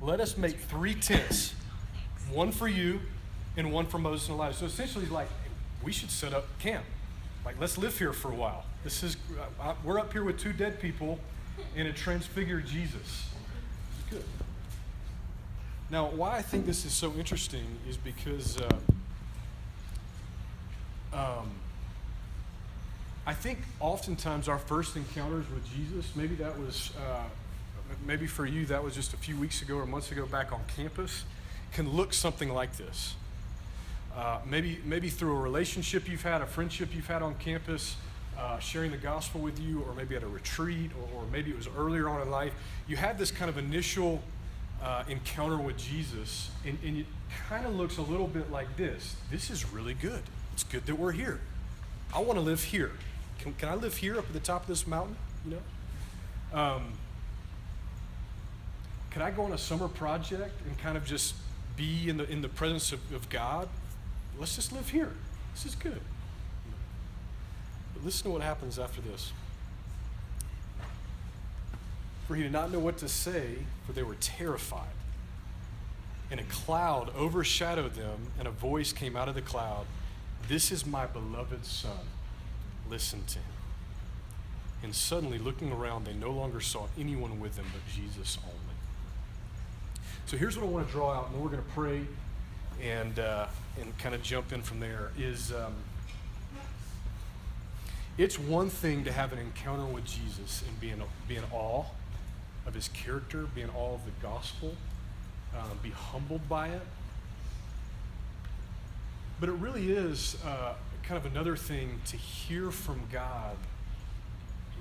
let us make 3 tents, one for you and one for Moses and Elijah. So essentially, he's like, we should set up camp. Like, let's live here for a while. We're up here with 2 dead people and a transfigured Jesus. It's good. Now, why I think this is so interesting is because I think oftentimes our first encounters with Jesus, maybe that was, maybe for you that was just a few weeks ago or months ago back on campus, can look something like this. Maybe through a relationship you've had, a friendship you've had on campus, sharing the gospel with you, or maybe at a retreat, or maybe it was earlier on in life. You had this kind of initial encounter with Jesus, and it kind of looks a little bit like this. This is really good. It's good that we're here. I want to live here. Can I live here up at the top of this mountain? You know, could I go on a summer project and kind of just be in the presence of God? Let's just live here. This is good. But listen to what happens after this. For he did not know what to say, for they were terrified. And a cloud overshadowed them, and a voice came out of the cloud, "This is my beloved Son. Listen to him." And suddenly, looking around, they no longer saw anyone with them but Jesus only. So here's what I want to draw out, and then we're going to pray and kind of jump in from there. It's one thing to have an encounter with Jesus and be in awe of his character, be in awe of the gospel, be humbled by it. But it really is kind of another thing to hear from God.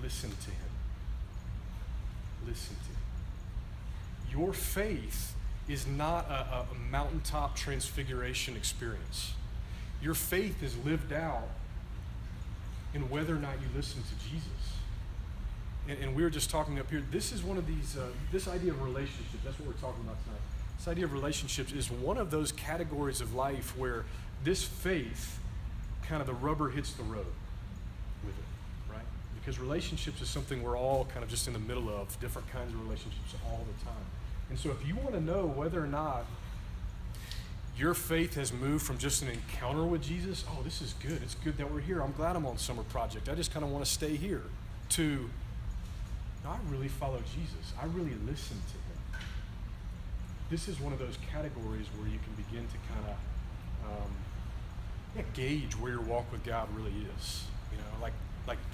Listen to him. Listen to him. Your faith is not a mountaintop transfiguration experience. Your faith is lived out in whether or not you listen to Jesus. And we were just talking up here, this is one of these, this idea of relationships, that's what we're talking about tonight. This idea of relationships is one of those categories of life where this faith, kind of the rubber hits the road with it, right? Because relationships is something we're all kind of just in the middle of, different kinds of relationships all the time. And so if you want to know whether or not your faith has moved from just an encounter with Jesus, oh, this is good, it's good that we're here, I'm glad I'm on summer project, I just kind of want to stay here, to, no, I really follow Jesus, I really listen to him. This is one of those categories where you can begin to kind of gauge where your walk with God really is. You know, like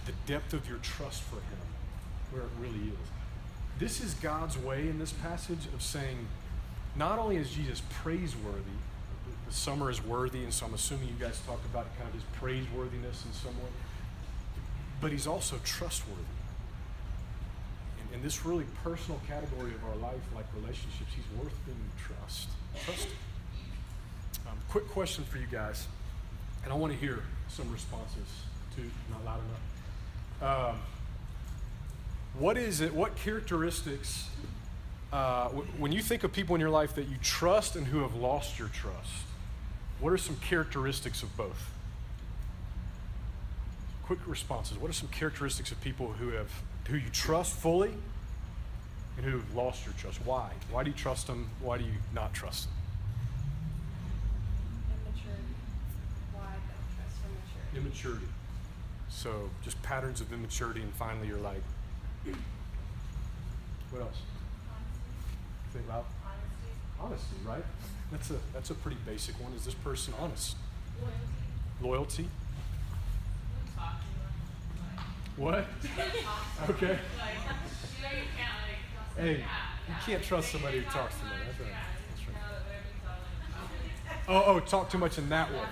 the depth of your trust for him, where it really is. This is God's way in this passage of saying, not only is Jesus praiseworthy, the summer is worthy, and so I'm assuming you guys talk about kind of his praiseworthiness in some way, but he's also trustworthy. In this really personal category of our life, like relationships, he's worth being trusted. Quick question for you guys, and I want to hear some responses too, not loud enough. What characteristics, when you think of people in your life that you trust and who have lost your trust, what are some characteristics of both? Quick responses. What are some characteristics of people who you trust fully and who have lost your trust? Why? Why do you trust them? Why do you not trust them? Immaturity. Why I don't trust immaturity. Immaturity. So just patterns of immaturity, and finally you're like, what else? Honesty. Think loud. Honesty, right? That's a pretty basic one. Is this person honest? Loyalty. What? Okay. Hey, you can't trust somebody who talks too much. That's right. Oh, talk too much in that way.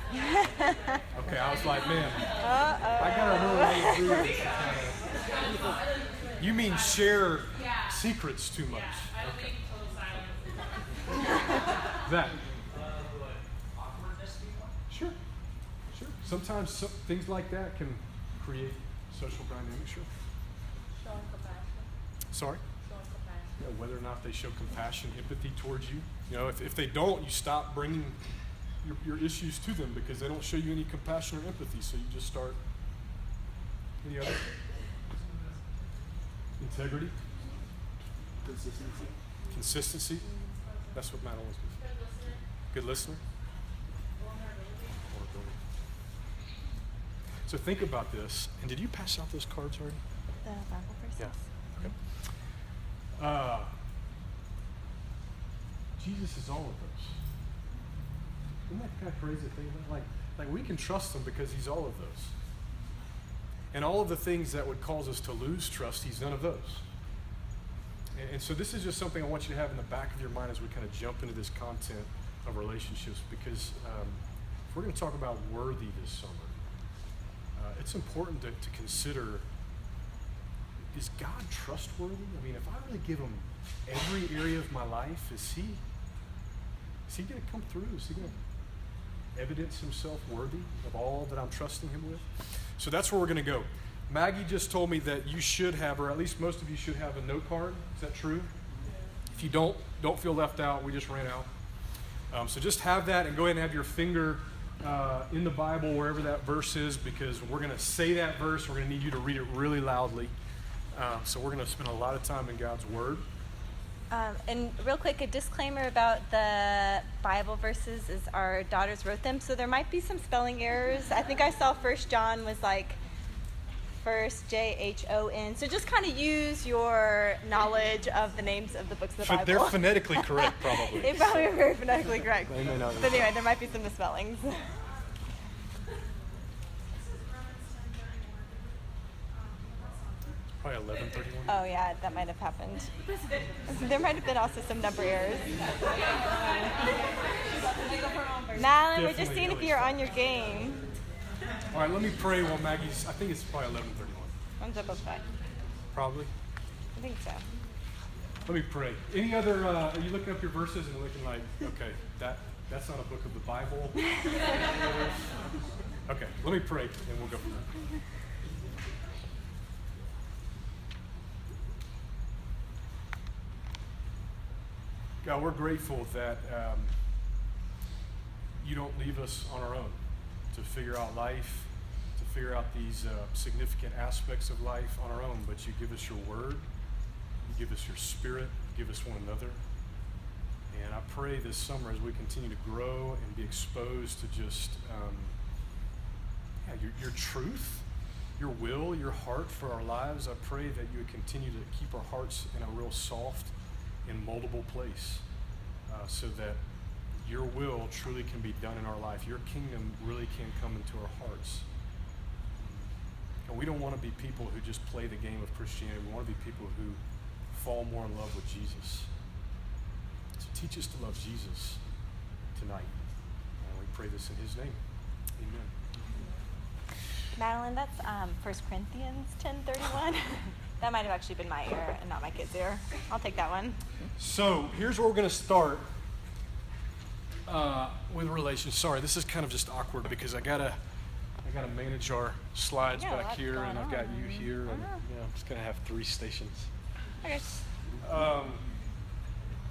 Okay, I was like, man, I gotta really way through this. You mean share secrets too much? Okay. That. Sure. Sometimes things like that can create social dynamics. Sure. Showing compassion. Sorry? Showing compassion. Yeah, whether or not they show compassion, empathy towards you. You know, if they don't, you stop bringing your issues to them because they don't show you any compassion or empathy, so you just start. Any other? Integrity. Consistency. That's what Madeline was. Good listener. Good listener. Vulnerability. So think about this. And did you pass out those cards already? The Bible verses? Yeah. Okay. Jesus is all of those. Isn't that kind of crazy to think about? Like we can trust him because he's all of those. And all of the things that would cause us to lose trust, he's none of those. And so this is just something I want you to have in the back of your mind as we kind of jump into this content of relationships, because if we're going to talk about worthy this summer, it's important to consider, is God trustworthy? I mean, if I really give him every area of my life, is he going to come through? Is he going to evidence himself worthy of all that I'm trusting him with? So that's where we're going to go. Maggie just told me that you should have, or at least most of you should have, a note card. Is that true? If you don't feel left out. We just ran out. So just have that and go ahead and have your finger in the Bible wherever that verse is, because we're going to say that verse. We're going to need you to read it really loudly. So we're going to spend a lot of time in God's Word. And real quick, a disclaimer about the Bible verses is our daughters wrote them, so there might be some spelling errors. I think I saw 1 John was like first John. So just kind of use your knowledge of the names of the books of the Bible. They're phonetically correct, probably. They probably are very phonetically correct. They may not be. But anyway, there might be some misspellings. Probably 11:31. Oh yeah, that might have happened. There might have been also some number errors. Madeline, we're just seeing if you're on your game. All right, let me pray while Maggie's, I think it's probably 11:31. I'm double check. Probably. I think so. Let me pray. Any other, are you looking up your verses and looking like, okay, that's not a book of the Bible? Okay, let me pray and we'll go from there. God, we're grateful that you don't leave us on our own to figure out life, to figure out these significant aspects of life on our own, but you give us your word, you give us your spirit, you give us one another. And I pray this summer as we continue to grow and be exposed to just your truth, your will, your heart for our lives, I pray that you would continue to keep our hearts in a real soft and moldable place, so that your will truly can be done in our life. Your kingdom really can come into our hearts. And we don't want to be people who just play the game of Christianity. We want to be people who fall more in love with Jesus. So teach us to love Jesus tonight. And we pray this in his name. Amen. Madeline, that's 1 Corinthians 10:31. That might have actually been my error and not my kid's error. I'll take that one. So here's where we're going to start with relations. Sorry, this is kind of just awkward because I gotta manage our slides back here, and I've got you here, and I'm just gonna have 3 stations. Okay.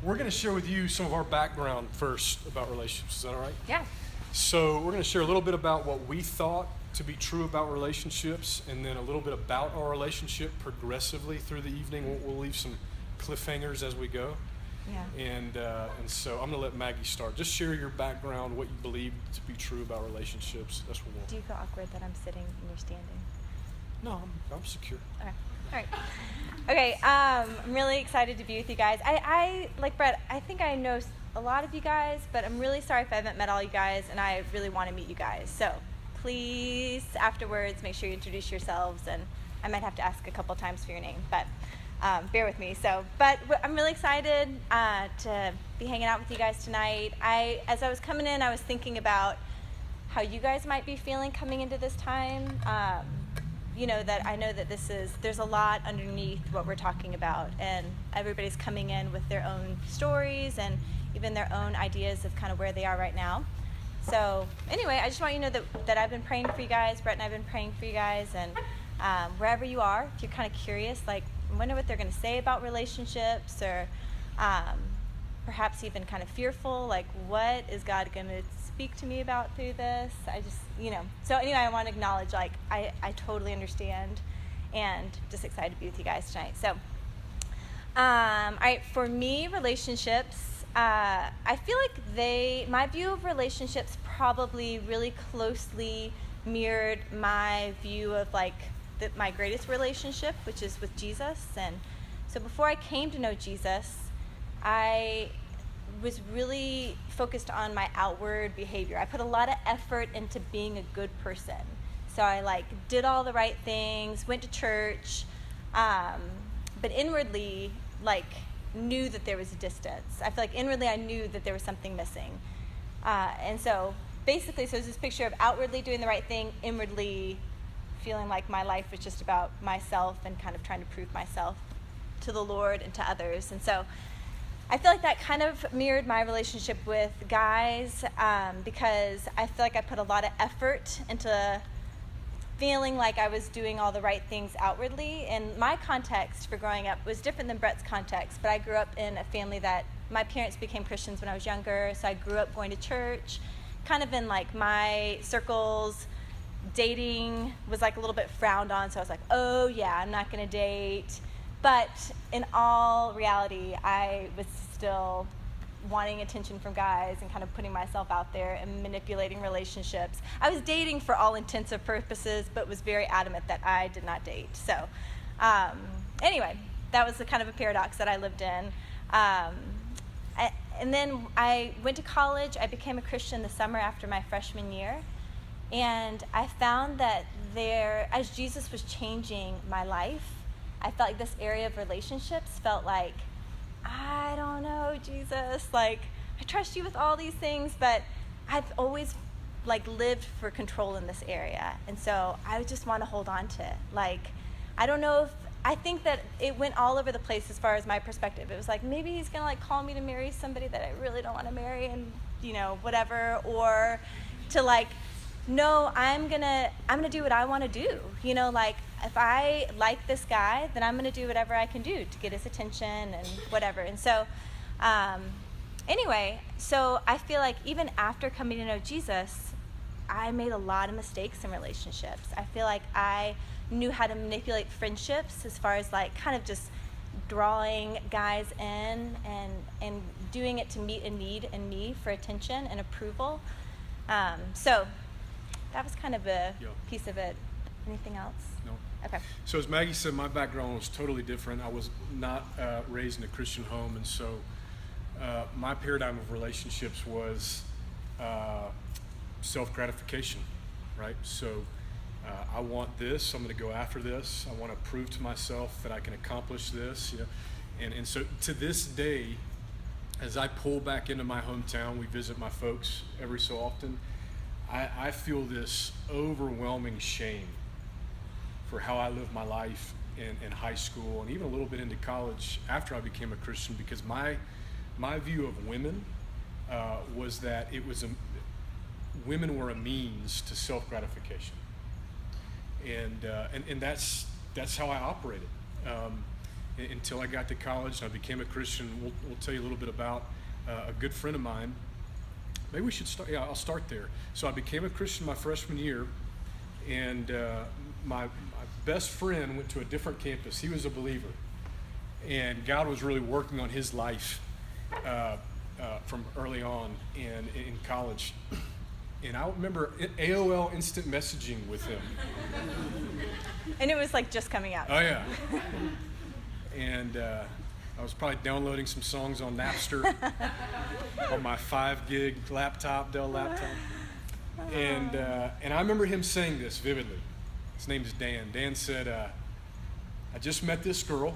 We're going to share with you some of our background first about relationships. Is that all right? Yeah. So we're going to share a little bit about what we thought to be true about relationships, and then a little bit about our relationship progressively through the evening. We'll leave some cliffhangers as we go. Yeah. And so I'm going to let Maggie start. Just share your background, what you believe to be true about relationships. That's what we'll Do you feel awkward that I'm sitting and you're standing? No, I'm secure. Okay. All right. Okay. I'm really excited to be with you guys. I like Brett, I think I know a lot of you guys, but I'm really sorry if I haven't met all you guys, and I really want to meet you guys. So please, afterwards, make sure you introduce yourselves, and I might have to ask a couple times for your name, but bear with me. But I'm really excited to be hanging out with you guys tonight. As I was coming in, I was thinking about how you guys might be feeling coming into this time. That I know that there's a lot underneath what we're talking about, and everybody's coming in with their own stories and even their own ideas of kind of where they are right now. So anyway, I just want you to know that I've been praying for you guys. Brett and I've been praying for you guys, and wherever you are, if you're kind of curious, like, I wonder what they're going to say about relationships, or perhaps even kind of fearful, like, what is God going to speak to me about through this? So anyway, I want to acknowledge, like, I totally understand, and just excited to be with you guys tonight. So, all right, for me, relationships, I feel like my view of relationships probably really closely mirrored my view of like my greatest relationship, which is with Jesus. And so before I came to know Jesus, I was really focused on my outward behavior. I put a lot of effort into being a good person. So I like did all the right things, went to church, but inwardly like knew that there was a distance. I feel like inwardly I knew that there was something missing. And so basically, so it's this picture of outwardly doing the right thing, inwardly feeling like my life was just about myself and kind of trying to prove myself to the Lord and to others. And so I feel like that kind of mirrored my relationship with guys, because I feel like I put a lot of effort into feeling like I was doing all the right things outwardly. And my context for growing up was different than Brett's context, but I grew up in a family that my parents became Christians when I was younger, so I grew up going to church, kind of in like my circles. Dating was like a little bit frowned on, so I was like, oh yeah, I'm not gonna date. But in all reality, I was still wanting attention from guys and kind of putting myself out there and manipulating relationships. I was dating for all intents and purposes, but was very adamant that I did not date. So anyway, that was the kind of a paradox that I lived in. And then I went to college. I became a Christian the summer after my freshman year. And I found that as Jesus was changing my life, I felt like this area of relationships felt like, I don't know, Jesus, like, I trust you with all these things, but I've always, like, lived for control in this area. And so I just want to hold on to it. Like, I don't know I think that it went all over the place as far as my perspective. It was like, maybe he's going to, like, call me to marry somebody that I really don't want to marry and, whatever. Or to, like, no, I'm gonna do what I want to do. Like, if I like this guy, then I'm gonna do whatever I can do to get his attention and whatever. And so, anyway, so I feel like even after coming to know Jesus, I made a lot of mistakes in relationships. I feel like I knew how to manipulate friendships as far as like kind of just drawing guys in and doing it to meet a need in me for attention and approval. So that was kind of a piece of it. Anything else? No. Okay. So as Maggie said, my background was totally different. I was not raised in a Christian home, and so my paradigm of relationships was self-gratification, right? So I want this, I'm going to go after this. I want to prove to myself that I can accomplish this, And so to this day, as I pull back into my hometown, we visit my folks every so often, I feel this overwhelming shame for how I lived my life in high school and even a little bit into college after I became a Christian, because my view of women was that women were a means to self-gratification, and that's how I operated until I got to college and I became a Christian. We'll tell you a little bit about a good friend of mine. Maybe we should start. Yeah, I'll start there. So I became a Christian my freshman year, and my best friend went to a different campus. He was a believer, and God was really working on his life from early on in college. And I remember AOL instant messaging with him. And it was like just coming out. Oh yeah. And I was probably downloading some songs on Napster on my 5 gig laptop, Dell laptop. And I remember him saying this vividly. His name is Dan. Dan said, I just met this girl,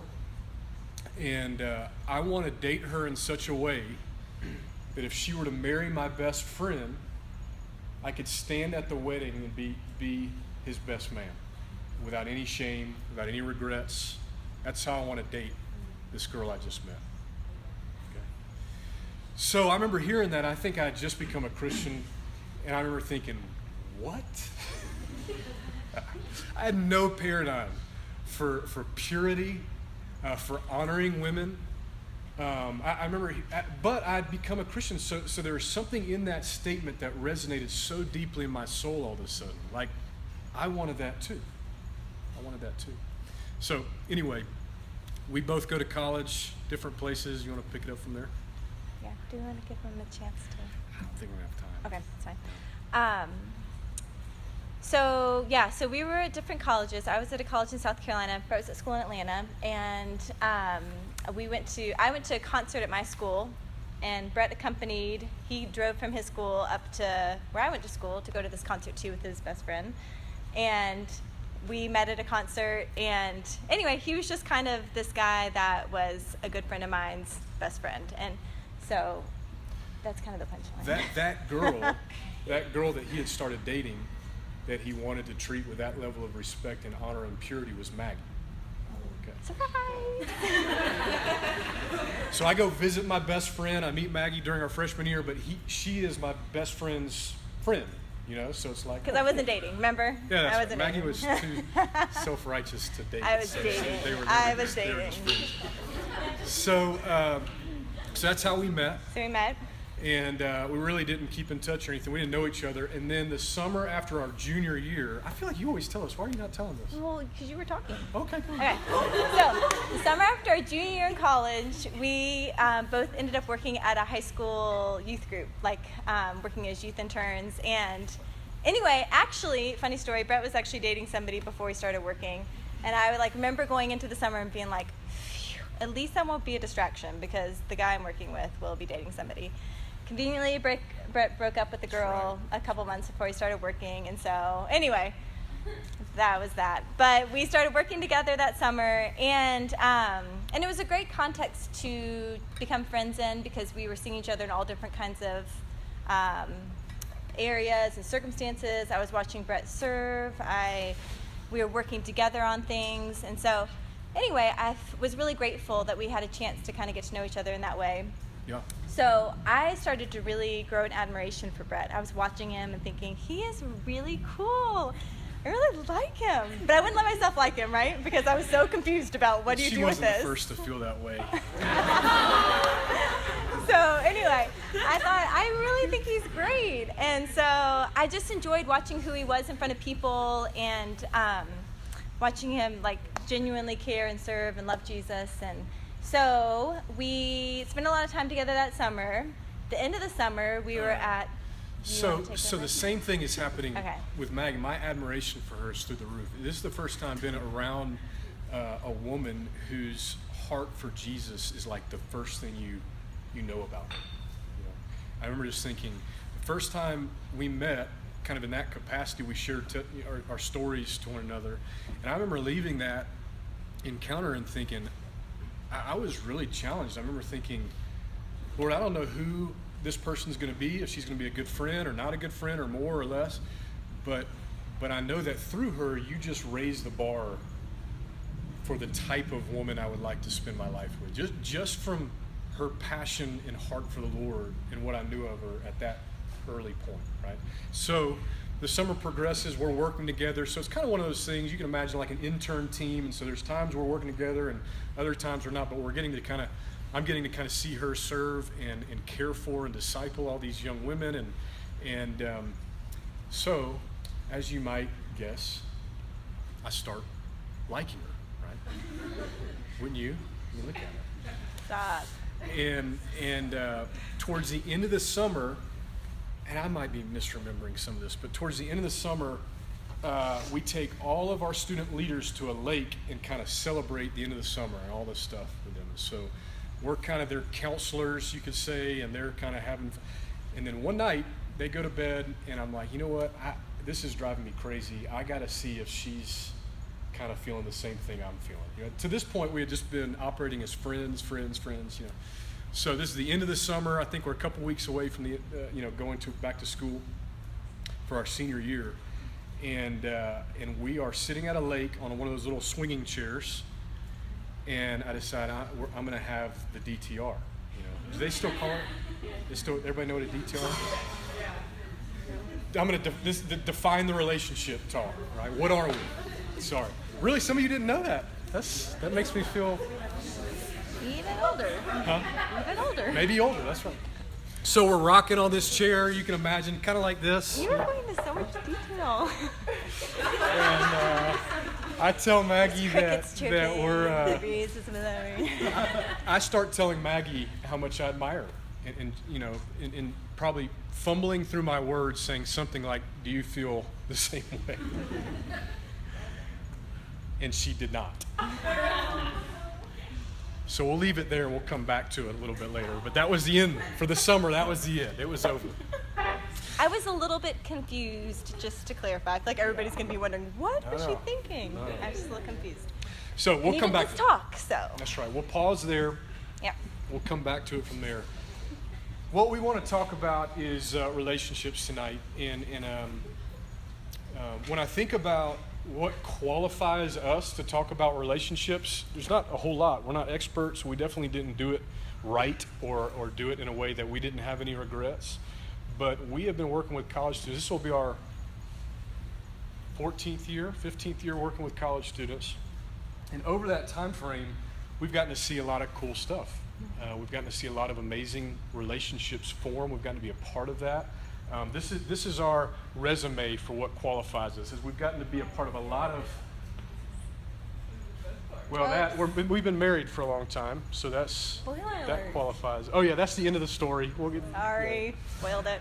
and I want to date her in such a way that if she were to marry my best friend, I could stand at the wedding and be his best man without any shame, without any regrets. That's how I want to date this girl I just met. Okay. So I remember hearing that. I think I had just become a Christian, and I remember thinking, what? I had no paradigm for purity, for honoring women. I remember, but I'd become a Christian, so there was something in that statement that resonated so deeply in my soul all of a sudden. Like, I wanted that too. So anyway, we both go to college, different places. You want to pick it up from there? Yeah. Do you want to give him a chance to? I don't think we're going to have time. Okay, that's fine. So we were at different colleges. I was at a college in South Carolina. Brett was at school in Atlanta, and I went to a concert at my school, and Brett accompanied. He drove from his school up to where I went to school to go to this concert too with his best friend, and we met at a concert. And anyway, he was just kind of this guy that was a good friend of mine's best friend, and so that's kind of the punchline. That girl that he had started dating, that he wanted to treat with that level of respect and honor and purity, was Maggie. Okay. Surprise! So I go visit my best friend. I meet Maggie during our freshman year, but she is my best friend's friend, so it's like... Because I wasn't dating, remember? Yeah, that's I right. Maggie was too self-righteous to date. I was dating. I was dating. So that's how we met. So we met. And we really didn't keep in touch or anything. We didn't know each other. And then the summer after our junior year, I feel like you always tell us. Why are you not telling us? Well, because you were talking. Okay, cool. Okay. So the summer after our junior year in college, we both ended up working at a high school youth group, working as youth interns. And anyway, actually, funny story, Brett was actually dating somebody before we started working. And I would remember going into the summer and being like, phew, at least I won't be a distraction because the guy I'm working with will be dating somebody. Conveniently, Brett broke up with the girl a couple months before he started working, and so anyway, that was that. But we started working together that summer, and it was a great context to become friends in because we were seeing each other in all different kinds of areas and circumstances. I was watching Brett serve. We were working together on things, and so anyway, I was really grateful that we had a chance to kind of get to know each other in that way. Yeah. So I started to really grow an admiration for Brett. I was watching him and thinking, he is really cool. I really like him. But I wouldn't let myself like him, right? Because I was so confused about what do you do with this. She wasn't the first to feel that way. So anyway, I thought, I really think he's great. And so I just enjoyed watching who he was in front of people and watching him genuinely care and serve and love Jesus. And so we spent a lot of time together that summer. The end of the summer, we were at... So the same thing is happening with Maggie. My admiration for her is through the roof. This is the first time I've been around a woman whose heart for Jesus is the first thing you know about her. I remember just thinking, the first time we met, kind of in that capacity, we shared our stories to one another. And I remember leaving that encounter and thinking, I was really challenged. I remember thinking, Lord, I don't know who this person's going to be, if she's going to be a good friend or not a good friend or more or less, but I know that through her, you just raised the bar for the type of woman I would like to spend my life with. Just from her passion and heart for the Lord and what I knew of her at that early point, right? So the summer progresses, we're working together. So it's kind of one of those things you can imagine like an intern team. And so there's times we're working together and other times we're not, but I'm getting to kind of see her serve and care for and disciple all these young women. So as you might guess, I start liking her, right? Wouldn't you? You look at her. Stop. And towards the end of the summer, and I might be misremembering some of this, but towards the end of the summer, we take all of our student leaders to a lake and kind of celebrate the end of the summer and all this stuff with them. So we're kind of their counselors, you could say, and they're kind of having fun. And then one night, they go to bed, and I'm like, you know what? This is driving me crazy. I got to see if she's kind of feeling the same thing I'm feeling. To this point, we had just been operating as friends. So this is the end of the summer. I think we're a couple weeks away from the, going back to school for our senior year, and we are sitting at a lake on one of those little swinging chairs, and I decide I'm going to have the DTR. Do they still call it? Everybody know what a DTR is? I'm going to define the relationship talk, right? What are we? Sorry. Really, some of you didn't know that. That makes me feel... Even older. Huh? Even older. Maybe older, that's right. So we're rocking on this chair, you can imagine, kind of like this. You were going into so much detail. And I tell Maggie that we're... I start telling Maggie how much I admire her. and and probably fumbling through my words, saying something like, "Do you feel the same way?" And she did not. So we'll leave it there and we'll come back to it a little bit later. But that was the end. For the summer, that was the end. It was over. I was a little bit confused, just to clarify. I feel like everybody's going to be wondering, what was she thinking? I was just a little confused. So we'll come back. Let's talk, so. That's right. We'll pause there. Yeah. We'll come back to it from there. What we want to talk about is relationships tonight. And when I think about what qualifies us to talk about relationships, there's not a whole lot. We're not experts. We definitely didn't do it right or do it in a way that we didn't have any regrets. But we have been working with college students. This will be our 15th year working with college students. And over that time frame, we've gotten to see a lot of cool stuff. We've gotten to see a lot of amazing relationships form. We've gotten to be a part of that. This is our resume for what qualifies us. Is we've gotten to be a part of a lot of. Well, we've been married for a long time, so that qualifies. Oh yeah, that's the end of the story. Sorry, spoiled it.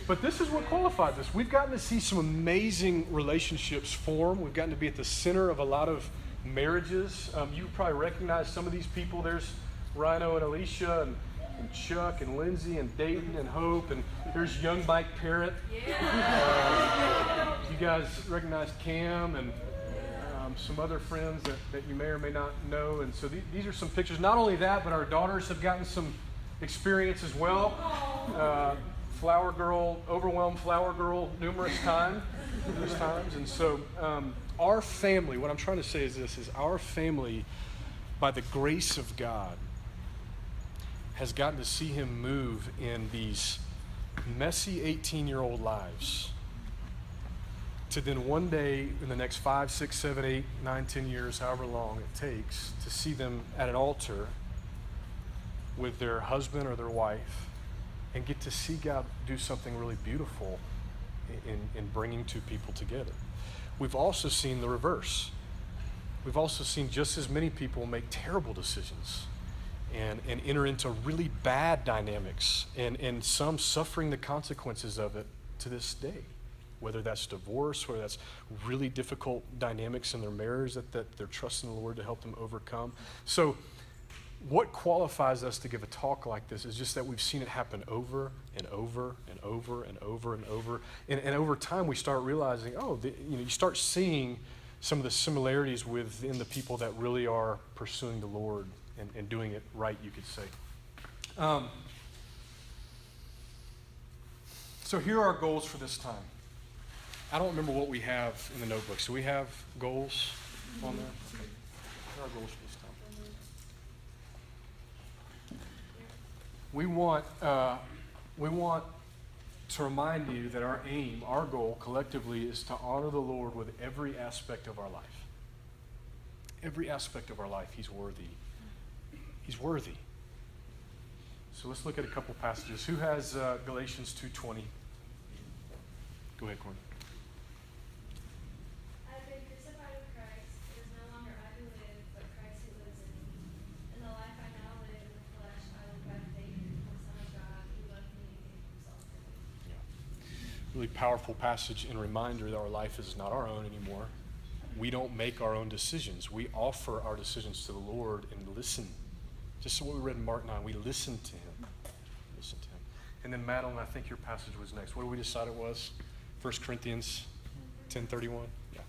But this is what qualifies us. We've gotten to see some amazing relationships form. We've gotten to be at the center of a lot of marriages. You probably recognize some of these people. There's Rhino and Alicia and Chuck and Lindsay and Dayton and Hope, and there's young Mike Parrott. You guys recognize Cam and some other friends that you may or may not know. And so these are some pictures. Not only that, but our daughters have gotten some experience as well. Flower Girl, overwhelmed Flower Girl numerous times. And so our family, what I'm trying to say is this, is our family, by the grace of God, has gotten to see him move in these messy 18-year-old lives to then one day in the next 5, 6, 7, 8, 9, 10 years, however long it takes, to see them at an altar with their husband or their wife and get to see God do something really beautiful in bringing two people together. We've also seen the reverse. We've also seen just as many people make terrible decisions and enter into really bad dynamics and some suffering the consequences of it to this day. Whether that's divorce, whether that's really difficult dynamics in their marriage that they're trusting the Lord to help them overcome. So what qualifies us to give a talk like this is just that we've seen it happen over and over and over and over and over. And over time we start realizing, you start seeing some of the similarities within the people that really are pursuing the Lord and doing it right, you could say. So here are our goals for this time. I don't remember what we have in the notebooks. Do we have goals on there? Okay. Here are our goals for this time. We want to remind you that our aim, our goal collectively, is to honor the Lord with every aspect of our life. Every aspect of our life, He's worthy. He's worthy. So let's look at a couple passages. Who has Galatians 2:20? Go ahead, Courtney. I've been crucified with Christ. It is no longer I who live, but Christ who lives in me. In the life I now live in the flesh, I live by faith in the Son of God who loved me and gave himself for me. Yeah. Really powerful passage and reminder that our life is not our own anymore. We don't make our own decisions. We offer our decisions to the Lord and listen. Just what we read in Mark 9, we listen to Him. Listen to Him. And then Madeline, I think your passage was next. What did we decide it was? 1 Corinthians 10:31. Yeah.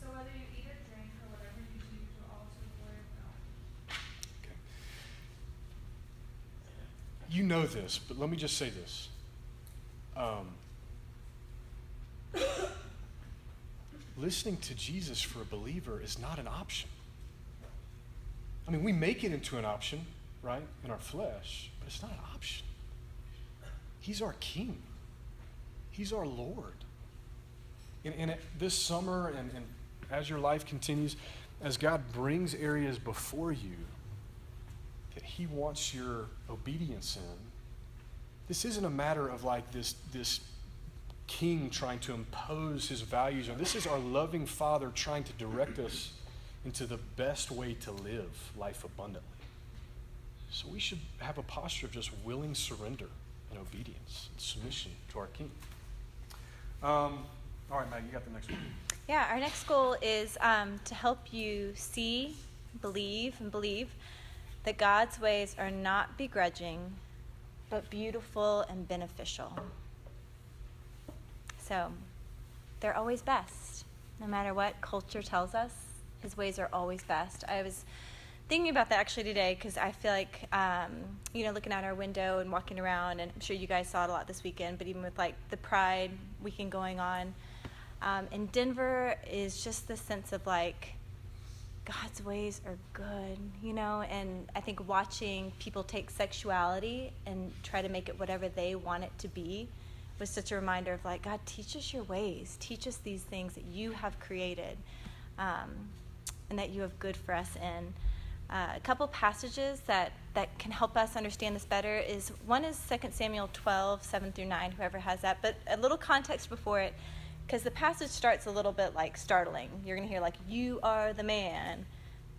So whether you eat or drink or whatever you do, do all to the glory of God. Okay. You know this, but let me just say this. Listening to Jesus for a believer is not an option. I mean, we make it into an option, right, in our flesh, but it's not an option. He's our King. He's our Lord. And this summer and as your life continues, as God brings areas before you that He wants your obedience in, this isn't a matter of like this king trying to impose his values on. This is our loving Father trying to direct us into the best way to live life abundantly. So we should have a posture of just willing surrender and obedience and submission to our King. All right, Maggie, you got the next one. Yeah, our next goal is to help you see, believe that God's ways are not begrudging, but beautiful and beneficial. So they're always best. No matter what culture tells us, his ways are always best. I was thinking about that actually today because I feel like, looking out our window and walking around, and I'm sure you guys saw it a lot this weekend, but even with like the Pride weekend going on, in Denver is just the sense of like, God's ways are good, and I think watching people take sexuality and try to make it whatever they want it to be was such a reminder of like, God, teach us your ways. Teach us these things that you have created and that you have good for us in. A couple passages that can help us understand this better is, one is 2 Samuel 12, 7 through 9, whoever has that, but a little context before it, because the passage starts a little bit like startling. You're going to hear like, you are the man,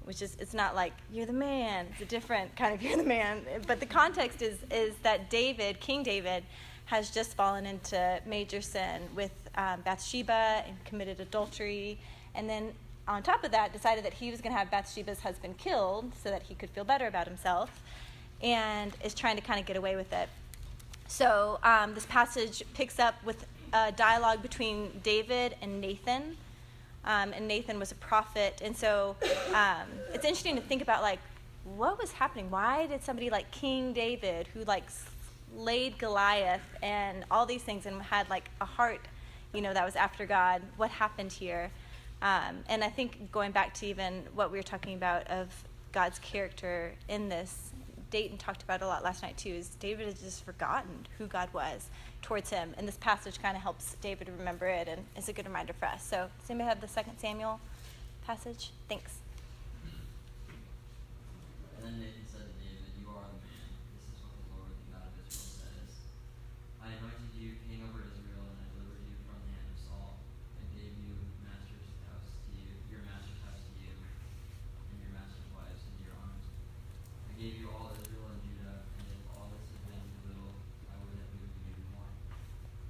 which is, it's not like you're the man. It's a different kind of you're the man. But the context is that King David, has just fallen into major sin with Bathsheba and committed adultery. And then on top of that, decided that he was going to have Bathsheba's husband killed so that he could feel better about himself, and is trying to kind of get away with it. So this passage picks up with a dialogue between David and Nathan. And Nathan was a prophet. And so it's interesting to think about, like, what was happening? Why did somebody like King David, who like slayed Goliath and all these things and had like a heart, that was after God, what happened here? And I think going back to even what we were talking about of God's character in this, Dayton talked about it a lot last night too, is David has just forgotten who God was towards him. And this passage kind of helps David remember it and is a good reminder for us. So does anybody have the 2 Samuel passage? Thanks. And then Nathan said to David, "You are the man. This is what the Lord, the God of Israel, says. I anointed you king over Israel, and I delivered you from the hand of Saul, and gave you your master's house to you, and your master's wives into your arms. I gave you all Israel and Judah, and if all this had been too little, I would have given you more.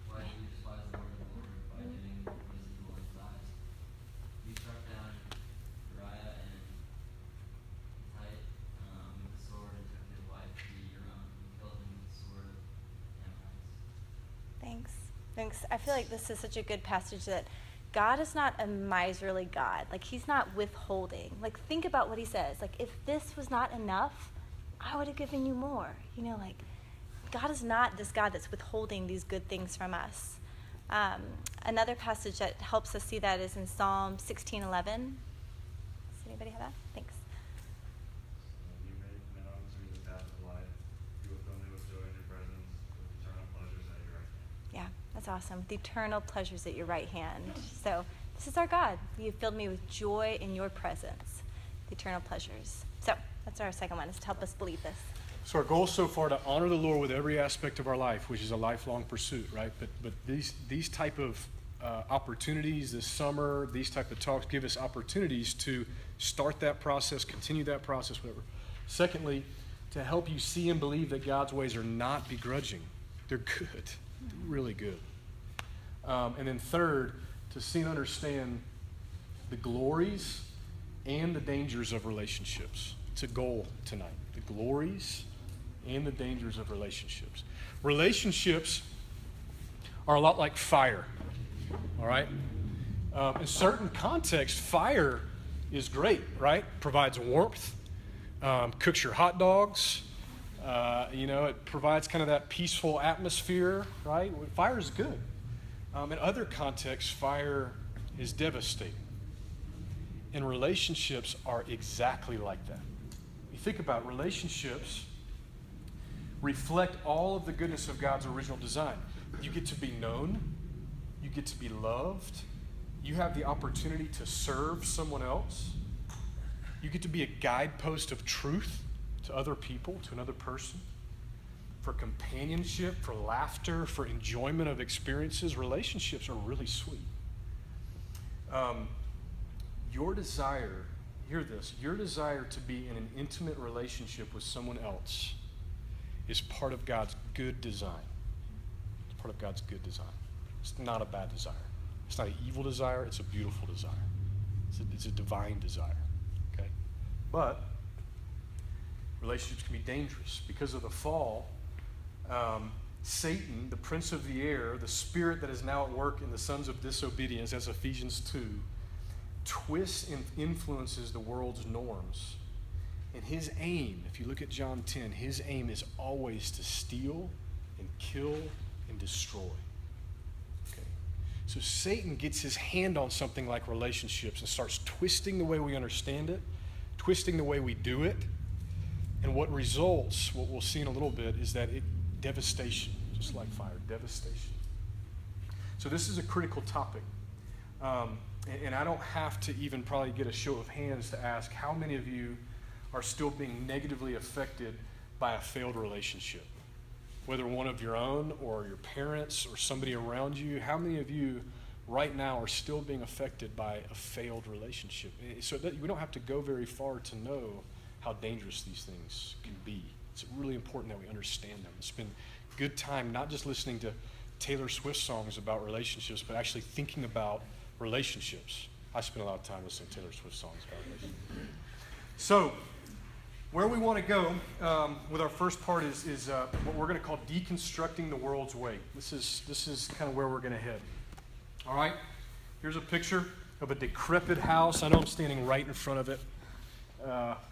Why do you despise the word of the Lord by doing what is evil in his eyes? You struck down Uriah and Hittite with the sword, and took his wife to be your own, and killed him with the sword of Ammonites." Thanks. I feel like this is such a good passage that God is not a miserly God. Like, he's not withholding. Like, think about what he says. Like, if this was not enough, I would have given you more. Like, God is not this God that's withholding these good things from us. Another passage that helps us see that is in Psalm 16:11. Does anybody have that? Thanks. You make known to me the path of life. You will fill me with joy in your presence, with eternal pleasures at your right hand. Yeah, that's awesome. The eternal pleasures at your right hand. So this is our God. You filled me with joy in your presence, the eternal pleasures. So that's our second one, is to help us believe this. So our goal so far to honor the Lord with every aspect of our life, which is a lifelong pursuit, right? But these type of opportunities this summer, these type of talks give us opportunities to start that process, continue that process, whatever. Secondly, to help you see and believe that God's ways are not begrudging. They're good. They're really good. And then third, to see and understand the glories and the dangers of relationships. It's a goal tonight. The glories and the dangers of relationships. Relationships are a lot like fire, all right? In certain contexts, fire is great, right? Provides warmth, cooks your hot dogs. It provides kind of that peaceful atmosphere, right? Fire is good. In other contexts, fire is devastating. And relationships are exactly like that. You think about it, relationships reflect all of the goodness of God's original design. You get to be known. You get to be loved. You have the opportunity to serve someone else. You get to be a guidepost of truth to other people, to another person, for companionship, for laughter, for enjoyment of experiences. Relationships are really sweet. Your desire hear this, your desire to be in an intimate relationship with someone else is part of God's good design. It's part of God's good design. It's not a bad desire. It's not an evil desire. It's a beautiful desire. It's a divine desire. Okay? But relationships can be dangerous. Because of the fall, Satan, the prince of the air, the spirit that is now at work in the sons of disobedience, as Ephesians 2, twists and influences the world's norms. And his aim, if you look at John 10, his aim is always to steal and kill and destroy. Okay? So Satan gets his hand on something like relationships and starts twisting the way we understand it, twisting the way we do it. And what results, what we'll see in a little bit, is that devastation, just like fire, devastation. So this is a critical topic. And I don't have to even probably get a show of hands to ask how many of you are still being negatively affected by a failed relationship. Whether one of your own or your parents or somebody around you, how many of you right now are still being affected by a failed relationship? So that we don't have to go very far to know how dangerous these things can be. It's really important that we understand them. It's been good time not just listening to Taylor Swift songs about relationships, but actually thinking about relationships. I spend a lot of time listening to Taylor Swift songs about relationships. So, where we want to go with our first part is what we're going to call deconstructing the world's way. This is kind of where we're going to head. All right? Here's a picture of a decrepit house. I know I'm standing right in front of it.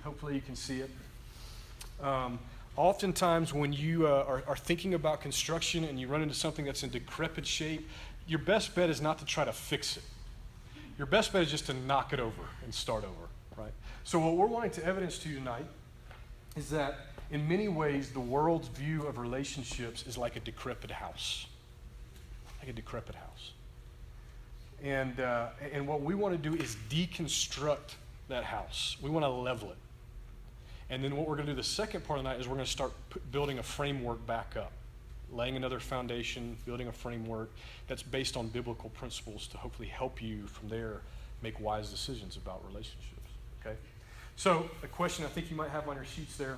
Hopefully you can see it. Oftentimes when you are thinking about construction and you run into something that's in decrepit shape, your best bet is not to try to fix it. Your best bet is just to knock it over and start over, right? So what we're wanting to evidence to you tonight is that in many ways the world's view of relationships is like a decrepit house. Like a decrepit house. And what we want to do is deconstruct that house. We want to level it. And then what we're going to do the second part of the night is we're going to start building a framework back up. Laying another foundation, building a framework that's based on biblical principles to hopefully help you from there make wise decisions about relationships. Okay? So, a question I think you might have on your sheets there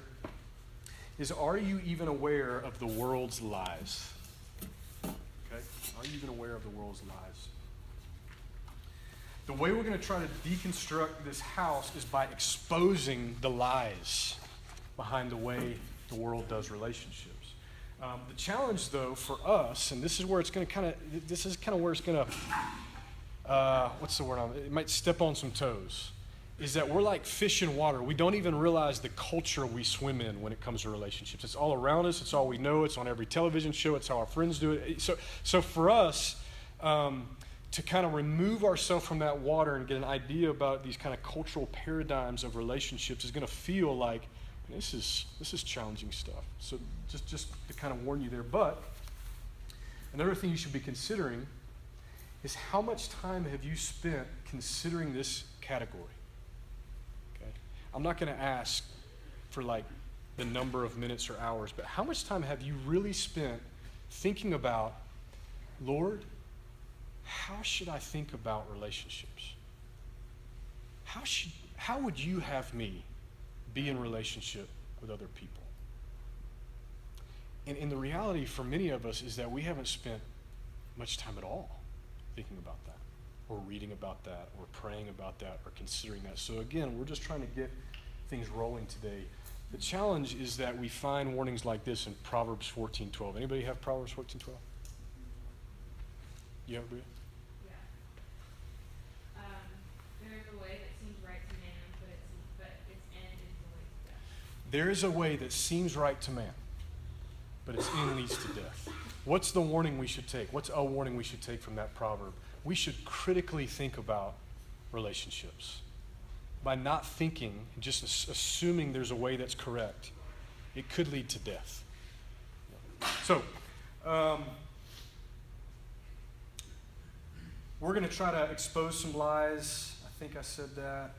is, are you even aware of the world's lies? Okay? Are you even aware of the world's lies? The way we're going to try to deconstruct this house is by exposing the lies behind the way the world does relationships. The challenge, though, for us, and this is where it's going to where it's going to, what's the word on it? It might step on some toes, is that we're like fish in water. We don't even realize the culture we swim in when it comes to relationships. It's all around us. It's all we know. It's on every television show. It's how our friends do it. So for us, to kind of remove ourselves from that water and get an idea about these kind of cultural paradigms of relationships is going to feel like this is challenging stuff. So just to kind of warn you there. But another thing you should be considering is how much time have you spent considering this category? Okay? I'm not going to ask for like the number of minutes or hours, but how much time have you really spent thinking about, Lord, how should I think about relationships? How would you have me be in relationship with other people? And the reality for many of us is that we haven't spent much time at all thinking about that, or reading about that, or praying about that, or considering that. So again, we're just trying to get things rolling today. The challenge is that we find warnings like this in Proverbs 14:12. Anybody have Proverbs 14:12? You have it, Bria? There is a way that seems right to man, but its end is the way to death. There is a way that seems right to man, but its end leads to death. What's the warning we should take? What's a warning we should take from that proverb? We should critically think about relationships. By not thinking, just assuming there's a way that's correct, it could lead to death. So, we're going to try to expose some lies. I think I said that.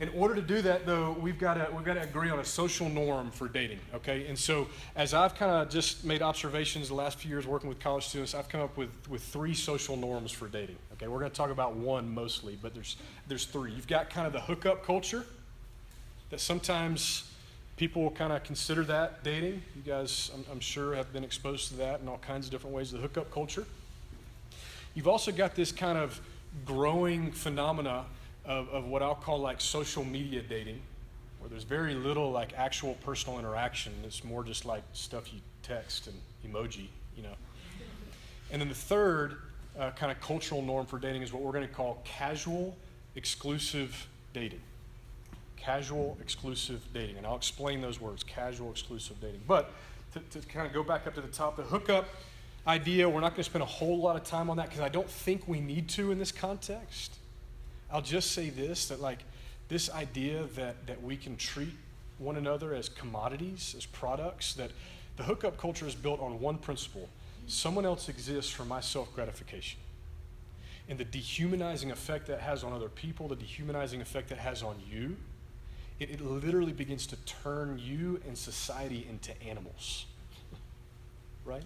In order to do that, though, we've got to agree on a social norm for dating, okay? And so as I've kind of just made observations the last few years working with college students, I've come up with 3 social norms for dating, okay? We're going to talk about one mostly, but there's 3. You've got kind of the hookup culture that sometimes people kind of consider that dating. You guys, I'm sure, have been exposed to that in all kinds of different ways, the hookup culture. You've also got this kind of growing phenomena of what I'll call like social media dating, where there's very little like actual personal interaction. It's more just like stuff you text and emoji, you know. And then the third kind of cultural norm for dating is what we're going to call casual exclusive dating. Casual exclusive dating. And I'll explain those words, casual exclusive dating. But to kind of go back up to the top, the hookup idea, we're not going to spend a whole lot of time on that because I don't think we need to in this context. I'll just say this, that like this idea that we can treat one another as commodities, as products, that the hookup culture is built on one principle. Someone else exists for my self-gratification. And the dehumanizing effect that has on other people, the dehumanizing effect that has on you, it literally begins to turn you and society into animals, right?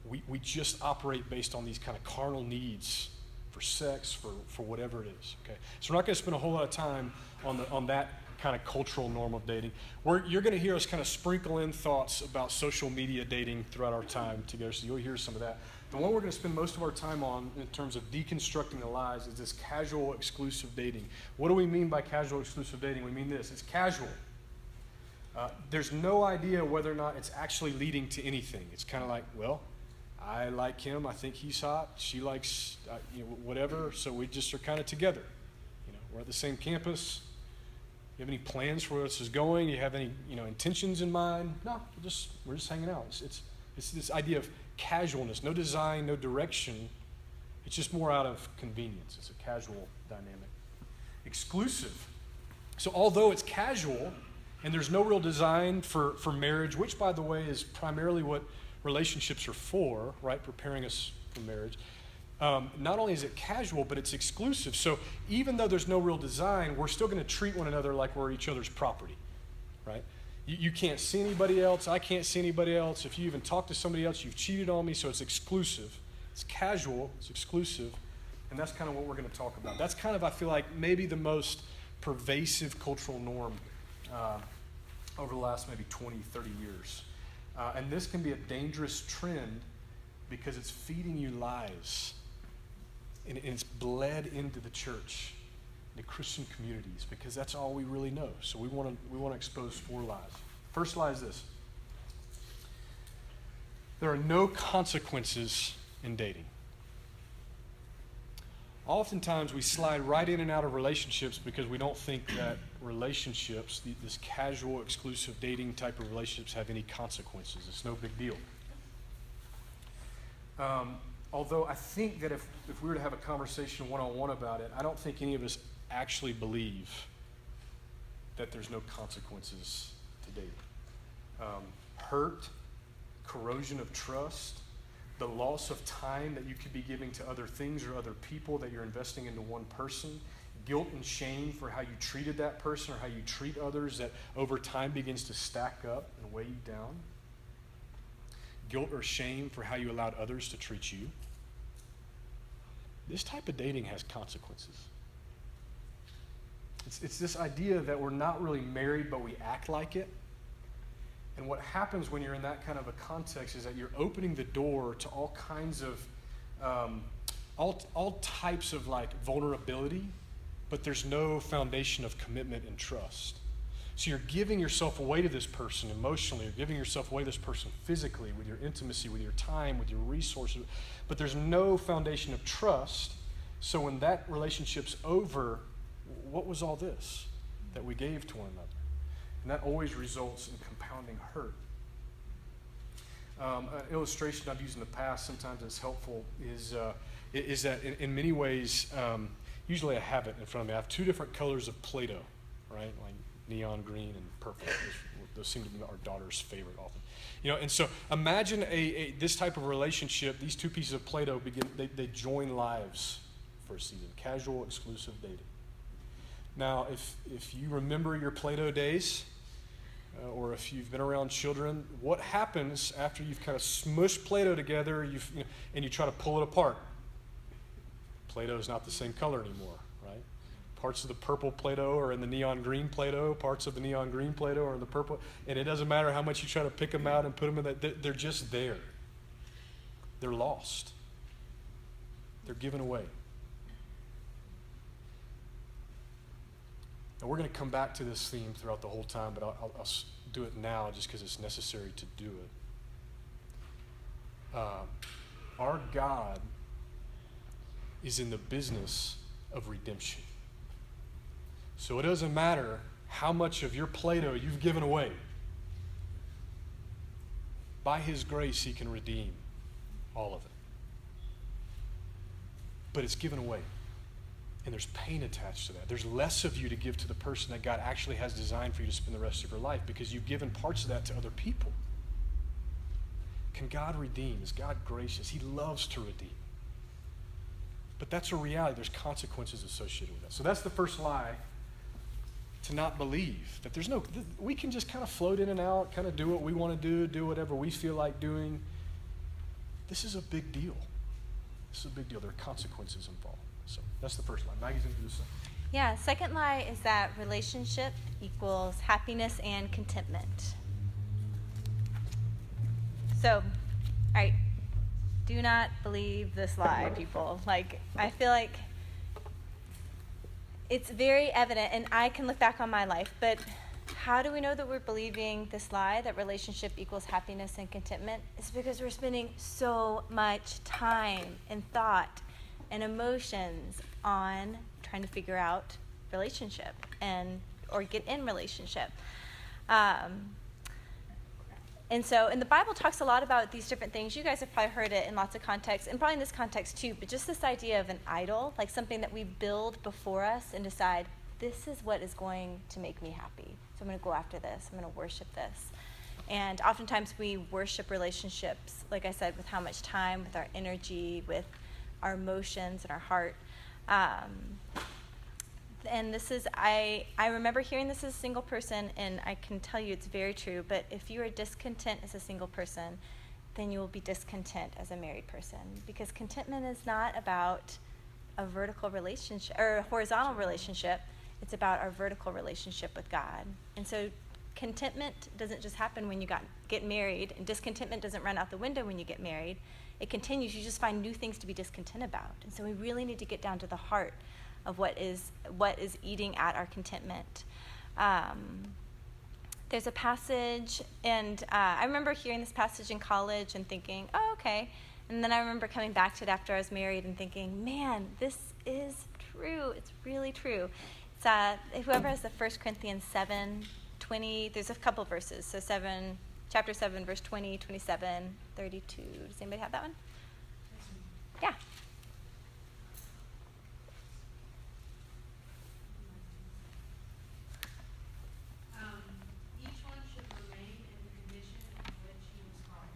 We just operate based on these kind of carnal needs for sex, for whatever it is, okay? So we're not going to spend a whole lot of time on that kind of cultural norm of dating. You're going to hear us kind of sprinkle in thoughts about social media dating throughout our time together, so you'll hear some of that. The one we're going to spend most of our time on in terms of deconstructing the lies is this casual exclusive dating. What do we mean by casual exclusive dating? We mean this, it's casual. There's no idea whether or not it's actually leading to anything. It's kind of like, well, I like him, I think he's hot, she likes, whatever, so we just are kind of together. We're at the same campus. You have any plans for where this is going? You have any, intentions in mind? No, we're just hanging out. It's this idea of casualness, no design, no direction. It's just more out of convenience. It's a casual dynamic. Exclusive. So although it's casual and there's no real design for marriage, which by the way is primarily what relationships are for, right? Preparing us for marriage. Not only is it casual, but it's exclusive. So even though there's no real design, we're still going to treat one another like we're each other's property, right? You can't see anybody else. I can't see anybody else. If you even talk to somebody else, you've cheated on me. So it's exclusive. It's casual. It's exclusive. And that's kind of what we're going to talk about. That's kind of, I feel like, maybe the most pervasive cultural norm over the last maybe 20, 30 years. And this can be a dangerous trend because it's feeding you lies. And it's bled into the church, the Christian communities, because that's all we really know. So we want to expose 4 lies. First lie is this: there are no consequences in dating. Oftentimes we slide right in and out of relationships because we don't think that relationships, this casual, exclusive dating type of relationships, have any consequences. It's no big deal. Although I think that if we were to have a conversation one-on-one about it, I don't think any of us actually believe that there's no consequences to dating. Hurt, corrosion of trust, the loss of time that you could be giving to other things or other people that you're investing into one person, guilt and shame for how you treated that person or how you treat others that over time begins to stack up and weigh you down. Guilt or shame for how you allowed others to treat you. This type of dating has consequences. It's this idea that we're not really married, but we act like it. And what happens when you're in that kind of a context is that you're opening the door to all kinds of, all types of like vulnerability, but there's no foundation of commitment and trust. So you're giving yourself away to this person emotionally, you're giving yourself away to this person physically, with your intimacy, with your time, with your resources, but there's no foundation of trust. So when that relationship's over, what was all this that we gave to one another? And that always results in compounding hurt. An illustration I've used in the past, sometimes it's helpful, is that in many ways, usually I have it in front of me. I have 2 different colors of Play-Doh, right? Like neon green and purple. Those seem to be our daughter's favorite often. And so imagine this type of relationship. These 2 pieces of Play-Doh they join lives for a season. Casual, exclusive dating. Now, if you remember your Play-Doh days, or if you've been around children, what happens after you've kind of smushed Play-Doh together and you try to pull it apart? Play-Doh is not the same color anymore, right? Parts of the purple Play-Doh are in the neon green Play-Doh. Parts of the neon green Play-Doh are in the purple. And it doesn't matter how much you try to pick them out and put them in that, they're just there. They're lost. They're given away. And we're going to come back to this theme throughout the whole time, but I'll do it now just because it's necessary to do it. Our God is in the business of redemption. So it doesn't matter how much of your Play-Doh you've given away. By His grace, He can redeem all of it. But it's given away. And there's pain attached to that. There's less of you to give to the person that God actually has designed for you to spend the rest of your life because you've given parts of that to other people. Can God redeem? Is God gracious? He loves to redeem. But that's a reality. There's consequences associated with that. So that's the first lie, to not believe that we can just kind of float in and out, kind of do what we want to do whatever we feel like doing. This is a big deal. This is a big deal. There are consequences involved. So that's the first lie. Maggie's going to do the second. Yeah, second lie is that relationship equals happiness and contentment. So, all right, do not believe this lie, people. Like, I feel like it's very evident, and I can look back on my life, but how do we know that we're believing this lie, that relationship equals happiness and contentment? It's because we're spending so much time and thought and emotions on trying to figure out relationship or get in relationship. And the Bible talks a lot about these different things. You guys have probably heard it in lots of contexts, and probably in this context too, but just this idea of an idol, like something that we build before us and decide, this is what is going to make me happy. So I'm going to go after this. I'm going to worship this. And oftentimes we worship relationships, like I said, with how much time, with our energy, with our emotions and our heart. And this is, I remember hearing this as a single person, and I can tell you it's very true, but if you are discontent as a single person, then you will be discontent as a married person. Because contentment is not about a vertical relationship or a horizontal relationship. It's about our vertical relationship with God. And so contentment doesn't just happen when you get married, and discontentment doesn't run out the window when you get married. It continues. You just find new things to be discontent about. And so we really need to get down to the heart of what is eating at our contentment. There's a passage, and I remember hearing this passage in college and thinking, oh, okay. And then I remember coming back to it after I was married and thinking, man, this is true. It's really true. It's whoever has the 1 Corinthians 7:20, there's a couple verses. So chapter 7, verse 20, 27, 32. Does anybody have that one? Yeah. Each one should remain in the condition in which he was called.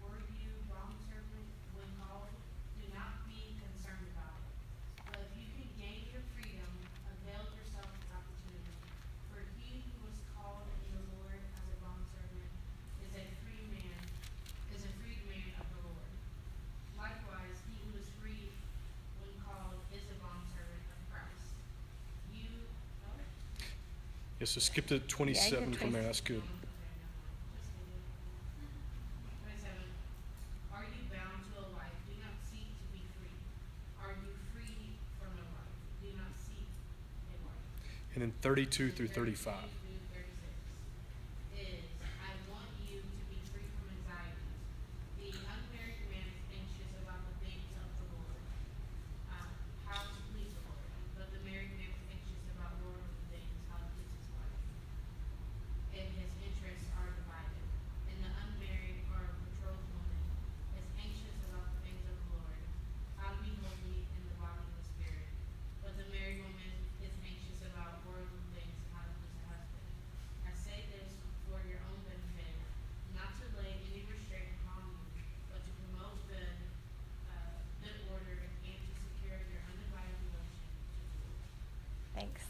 Were you bondservant when called? Do not be concerned about it. But if you can gain your freedom, avail yourself of the opportunity. For he who was called in the Lord as a bondservant is a freed man of the Lord. Likewise, he who is free when called is a bondservant of Christ. Yes, so skip to 27 from there. That's good. 27. Are you bound to a wife? Do not seek to be free. Are you free from a wife? Do not seek a wife. And then 32 through 35. 32 through 36 is, I want you to be free from anxieties. The unmarried man is anxious about the things of the Lord, how to please the Lord. But the married man is anxious about worldly things, how to please his wife. And his interests are divided. And the unmarried or betrothed woman is anxious about the things of the Lord, how to be holy in the body and the spirit. But the married woman is anxious about worldly things, how to please her husband.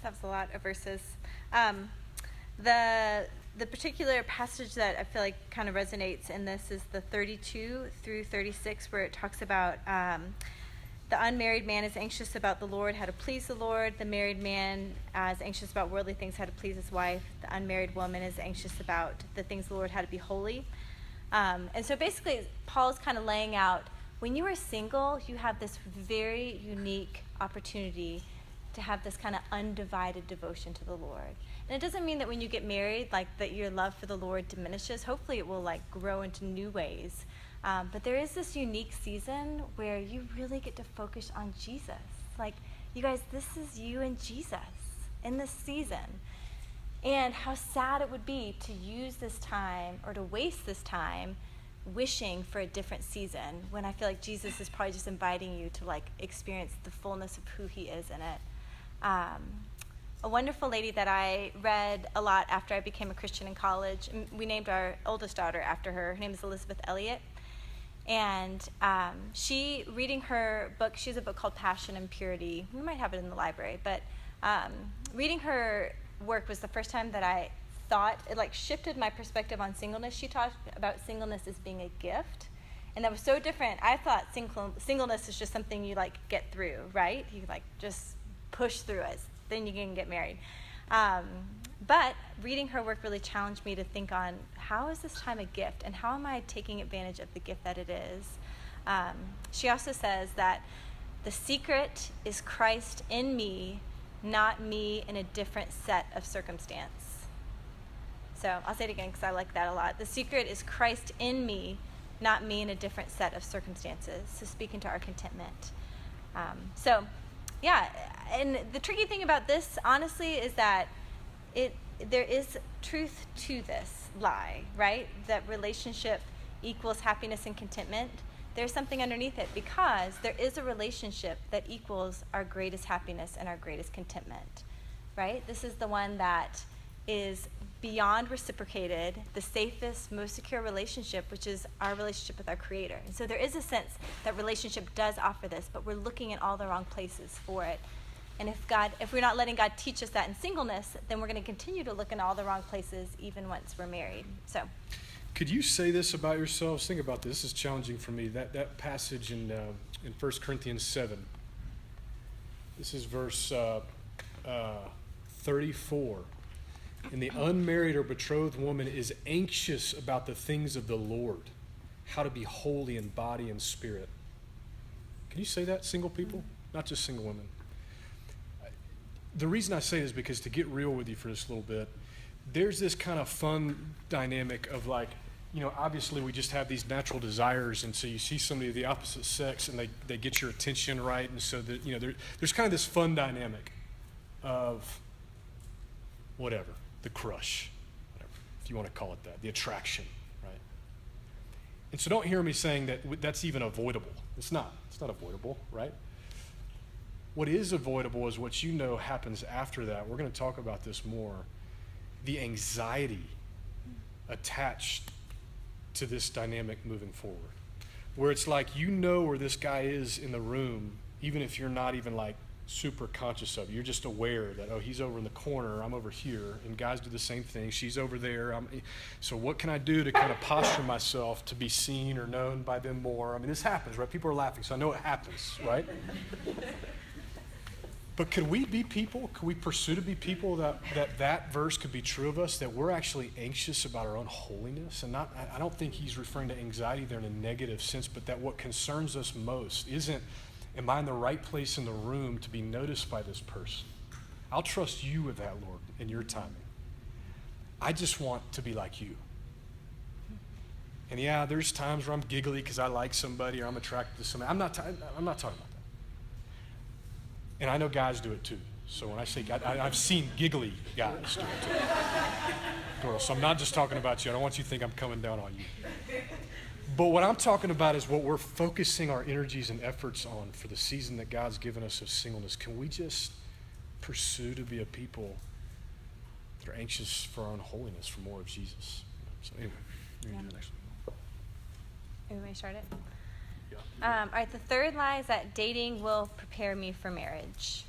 That was a lot of verses. The particular passage that I feel like kind of resonates in this is the 32 through 36, where it talks about the unmarried man is anxious about the Lord, how to please the Lord. The married man is anxious about worldly things, how to please his wife. The unmarried woman is anxious about the things of the Lord, how to be holy. And so basically, Paul's kind of laying out, when you are single, you have this very unique opportunity to have this kind of undivided devotion to the Lord. And it doesn't mean that when you get married, like, that your love for the Lord diminishes. Hopefully it will, like, grow into new ways. But there is this unique season where you really get to focus on Jesus. Like, you guys, this is you and Jesus in this season. And how sad it would be to use this time or to waste this time wishing for a different season when I feel like Jesus is probably just inviting you to, like, experience the fullness of who he is in it. A wonderful lady that I read a lot after I became a Christian in college, we named our oldest daughter after her. Her name is Elizabeth Elliot. And she, reading her book, she has a book called Passion and Purity. We might have it in the library. But reading her work was the first time that I thought, it, like, shifted my perspective on singleness. She talked about singleness as being a gift. And that was so different. I thought singleness is just something you, like, get through, right? You, like, just push through it. Then you can get married. But reading her work really challenged me to think on, how is this time a gift, and how am I taking advantage of the gift that it is? She also says that the secret is Christ in me, not me in a different set of circumstance. So I'll say it again because I like that a lot. The secret is Christ in me, not me in a different set of circumstances. So speaking to our contentment. Yeah, and the tricky thing about this, honestly, is that there is truth to this lie, right? That relationship equals happiness and contentment. There's something underneath it, because there is a relationship that equals our greatest happiness and our greatest contentment, right? This is the one that is beyond reciprocated, the safest, most secure relationship, which is our relationship with our Creator. And so there is a sense that relationship does offer this, but we're looking in all the wrong places for it. And if we're not letting God teach us that in singleness, then we're going to continue to look in all the wrong places even once we're married. So, could you say this about yourselves? Think about this. This is challenging for me. That passage in 1 Corinthians 7. This is verse 34. And the unmarried or betrothed woman is anxious about the things of the Lord, how to be holy in body and spirit. Can you say that, single people? Not just single women. The reason I say this is because, to get real with you for just a little bit, there's this kind of fun dynamic of, like, obviously we just have these natural desires, and so you see somebody of the opposite sex and they get your attention, right? And so that, there's kind of this fun dynamic of whatever, the crush, whatever, if you want to call it that, the attraction, right? And so don't hear me saying that that's even avoidable. It's not avoidable, right? What is avoidable is what happens after that. We're going to talk about this more. The anxiety attached to this dynamic moving forward, where it's like, where this guy is in the room, even if you're not even, like, super conscious of it. You're just aware that, oh, he's over in the corner, I'm over here, and guys do the same thing. She's over there. So what can I do to kind of posture myself to be seen or known by them more? I mean, this happens, right? People are laughing, so I know it happens, right? But could we be people? Could we pursue to be people that verse could be true of us, that we're actually anxious about our own holiness? And I don't think he's referring to anxiety there in a negative sense, but that what concerns us most isn't, am I in the right place in the room to be noticed by this person? I'll trust you with that, Lord, in your timing. I just want to be like you. And yeah, there's times where I'm giggly because I like somebody or I'm attracted to somebody. I'm not talking about that. And I know guys do it too. So when I say guys, I've seen giggly guys do it too. Girls, so I'm not just talking about you. I don't want you to think I'm coming down on you. But what I'm talking about is what we're focusing our energies and efforts on for the season that God's given us of singleness. Can we just pursue to be a people that are anxious for our own holiness, for more of Jesus? So anyway, you're going to do the next one. You want me to start it? Yeah. All right, the third lie is that dating will prepare me for marriage.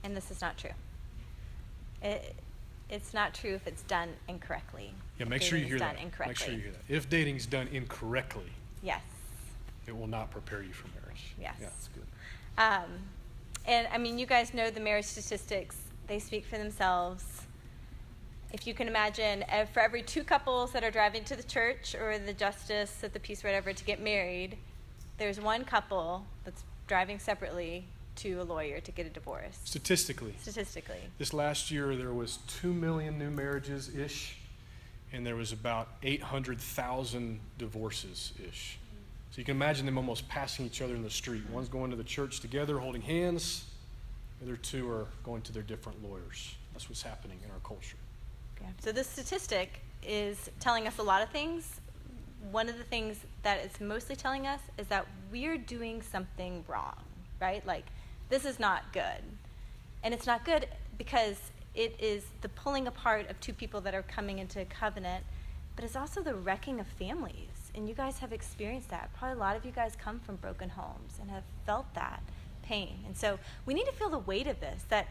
and this is not true. It's not true if it's done incorrectly. Yeah, make sure you hear Done that. incorrectly. Make sure you hear that. If dating's done incorrectly, Yes. it will not prepare you for marriage. Yes. Yeah, that's good. And I mean, you guys know the marriage statistics. They speak for themselves. If you can imagine, for every 2 couples that are driving to the church or the justice at the peace, whatever, to get married, there's 1 couple that's driving separately to a lawyer to get a divorce. Statistically, this last year there was 2 million new marriages-ish, and there was about 800,000 divorces-ish. So you can imagine them almost passing each other in the street. One's going to the church together, holding hands. The other 2 are going to their different lawyers. That's what's happening in our culture. Yeah. So this statistic is telling us a lot of things. One of the things that it's mostly telling us is that we're doing something wrong, right? Like, this is not good. And it's not good because it is the pulling apart of 2 people that are coming into a covenant, but it's also the wrecking of families. And you guys have experienced that. Probably a lot of you guys come from broken homes and have felt that pain. And so we need to feel the weight of this, that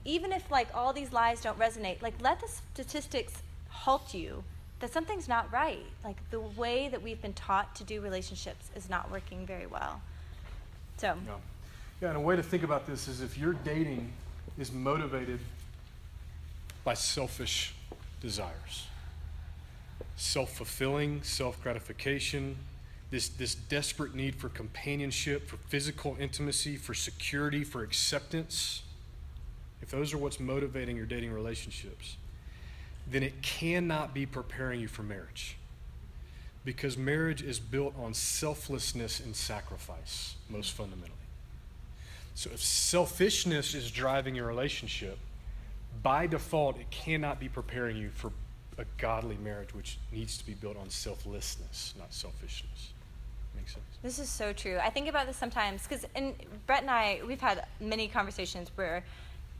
even if like all these lies don't resonate, like let the statistics halt you that something's not right. Like the way that we've been taught to do relationships is not working very well. So Yeah, and a way to think about this is if your dating is motivated by selfish desires, self-fulfilling, self-gratification, this desperate need for companionship, for physical intimacy, for security, for acceptance, if those are what's motivating your dating relationships, then it cannot be preparing you for marriage. Because marriage is built on selflessness and sacrifice, most fundamentally. So if selfishness is driving your relationship, by default, it cannot be preparing you for a godly marriage, which needs to be built on selflessness, not selfishness. Makes sense? this is so true. I think about this sometimes because Brett and I, we've had many conversations where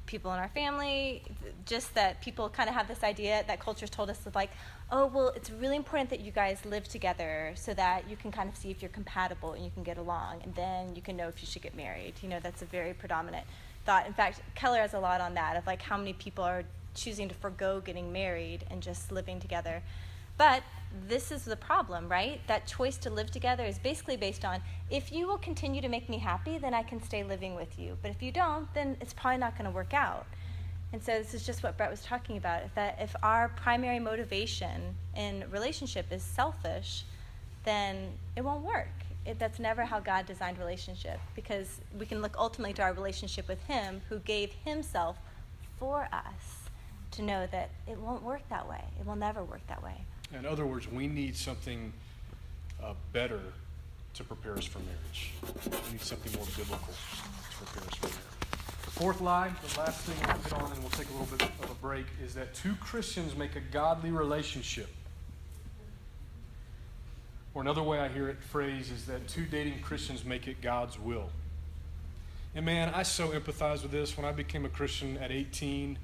people in our family, just that people kind of have this idea that culture's told us of like, oh, well, it's really important that you guys live together so that you can kind of see if you're compatible and you can get along, and then you can know if you should get married. You know, that's a very predominant thought. In fact, Keller has a lot on that, of like how many people are choosing to forego getting married and just living together. But this is the problem, right? That choice to live together is basically based on, if you will continue to make me happy, then I can stay living with you. But if you don't, then it's probably not going to work out. And so this is just what Brett was talking about, that if our primary motivation in relationship is selfish, then it won't work. That's never how God designed relationship, because we can look ultimately to our relationship with Him, who gave Himself for us, to know that it won't work that way. It will never work that way. In other words, we need something better to prepare us for marriage. We need something more biblical to prepare us for marriage. The fourth lie, the last thing we'll hit on, and we'll take a little bit of a break, is that two Christians make a godly relationship. Or another way I hear it phrased is that two dating Christians make it God's will. And man, I so empathize with this. When I became a Christian at 18,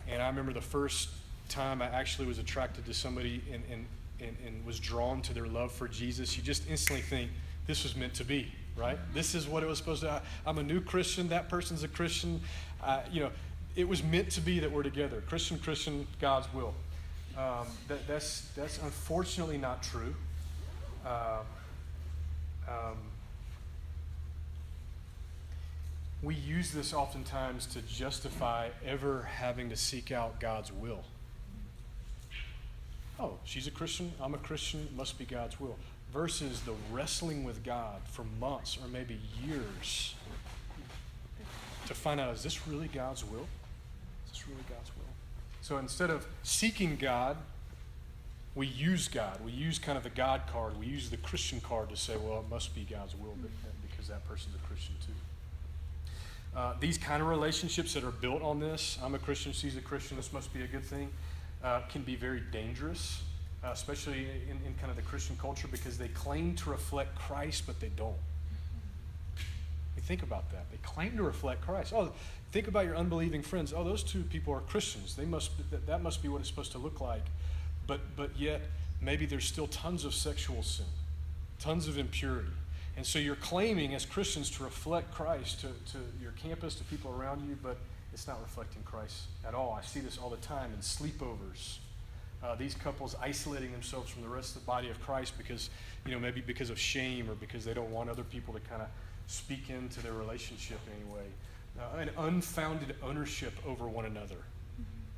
and I remember the first time I actually was attracted to somebody and was drawn to their love for Jesus, you just instantly think, this was meant to be, right? This is what it was supposed to. I'm a new Christian. That person's a Christian. It was meant to be that we're together. Christian, God's will. That's unfortunately not true. We use this oftentimes to justify ever having to seek out God's will. Oh, she's a Christian, I'm a Christian, it must be God's will. Versus the wrestling with God for months or maybe years to find out, is this really God's will? Is this really God's will? So instead of seeking God, we use God. We use kind of the God card. We use the Christian card to say, well, it must be God's will because that person's a Christian too. These kind of relationships that are built on this, I'm a Christian, she's a Christian, this must be a good thing, can be very dangerous, especially in kind of the Christian culture, because they claim to reflect Christ, but they don't. You think about that. They claim to reflect Christ. Oh, think about your unbelieving friends. Oh, those two people are Christians. That must be what it's supposed to look like. But yet, maybe there's still tons of sexual sin, tons of impurity. And so you're claiming as Christians to reflect Christ to your campus, to people around you, but it's not reflecting Christ at all. I see this all the time in sleepovers. These couples isolating themselves from the rest of the body of Christ because, maybe because of shame or because they don't want other people to kind of speak into their relationship anyway. An unfounded ownership over one another.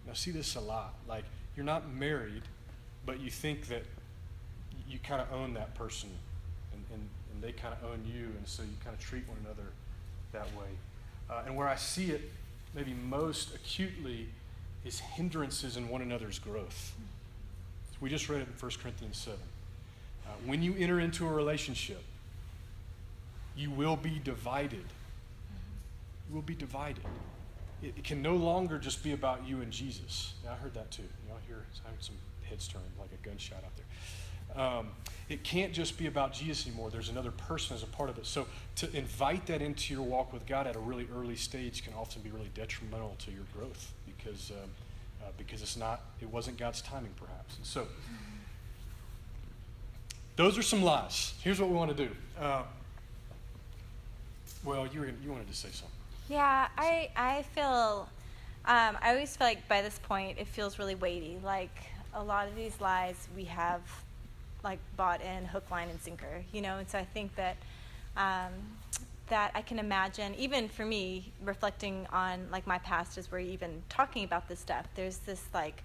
I see this a lot. Like, you're not married, but you think that you kind of own that person and they kind of own you, and so you kind of treat one another that way. And where I see it maybe most acutely is hindrances in one another's growth. We just read it in 1 Corinthians 7. When you enter into a relationship, you will be divided. You will be divided. It can no longer just be about you and Jesus. Yeah, I heard that too. Y'all hear some heads turning like a gunshot out there. It can't just be about Jesus anymore. There's another person as a part of it. So to invite that into your walk with God at a really early stage can often be really detrimental to your growth because it wasn't God's timing perhaps. And so those are some lies. Here's what we want to do. Well, you wanted to say something. Yeah, I feel, I always feel like by this point it feels really weighty. Like a lot of these lies we have like bought in hook, line, and sinker, and so I think that that I can imagine, even for me, reflecting on like my past as we're even talking about this stuff, there's this like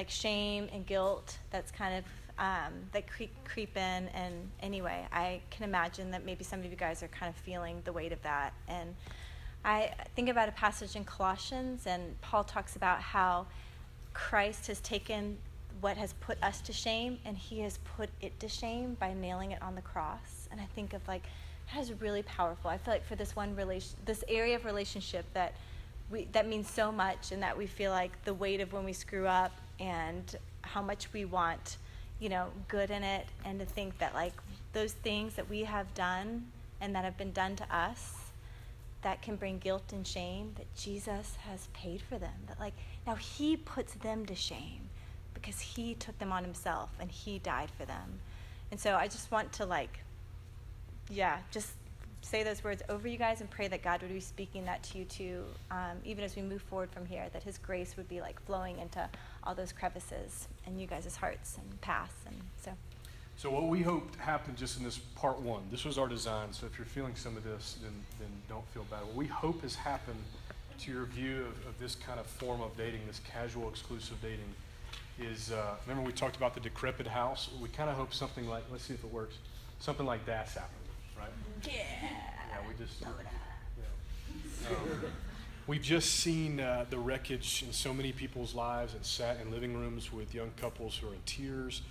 shame and guilt that's kind of that creep in, and anyway, I can imagine that maybe some of you guys are kind of feeling the weight of that. And I think about a passage in Colossians, and Paul talks about how Christ has taken what has put us to shame, and he has put it to shame by nailing it on the cross. And I think of like, that is really powerful. I feel like for this one this area of relationship that means so much, and that we feel like the weight of when we screw up and how much we want, good in it, and to think that like those things that we have done and that have been done to us that can bring guilt and shame, that Jesus has paid for them. That like now he puts them to shame because he took them on himself and he died for them. And so I just want to just say those words over you guys and pray that God would be speaking that to you too, even as we move forward from here, that his grace would be like flowing into all those crevices in you guys' hearts and paths. And so what we hoped happened just in this part one, this was our design, so if you're feeling some of this, then don't feel bad. What we hope has happened to your view of this kind of form of dating, this casual, exclusive dating, is, remember we talked about the decrepit house? We kind of hope something like, let's see if it works, something like that's happening, right? yeah, we just, we've just seen the wreckage in so many people's lives and sat in living rooms with young couples who are in tears.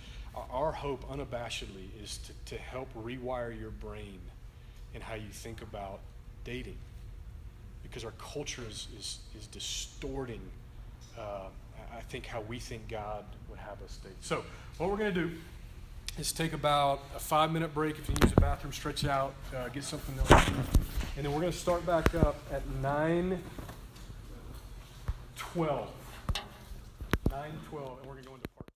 Our hope, unabashedly, is to help rewire your brain in how you think about dating, because our culture is distorting, I think, how we think God would have us date. So what we're going to do is take about a 5-minute break. If you use the bathroom, stretch out, get something else, and then we're going to start back up at 9:12. 9:12, and we're going to go into part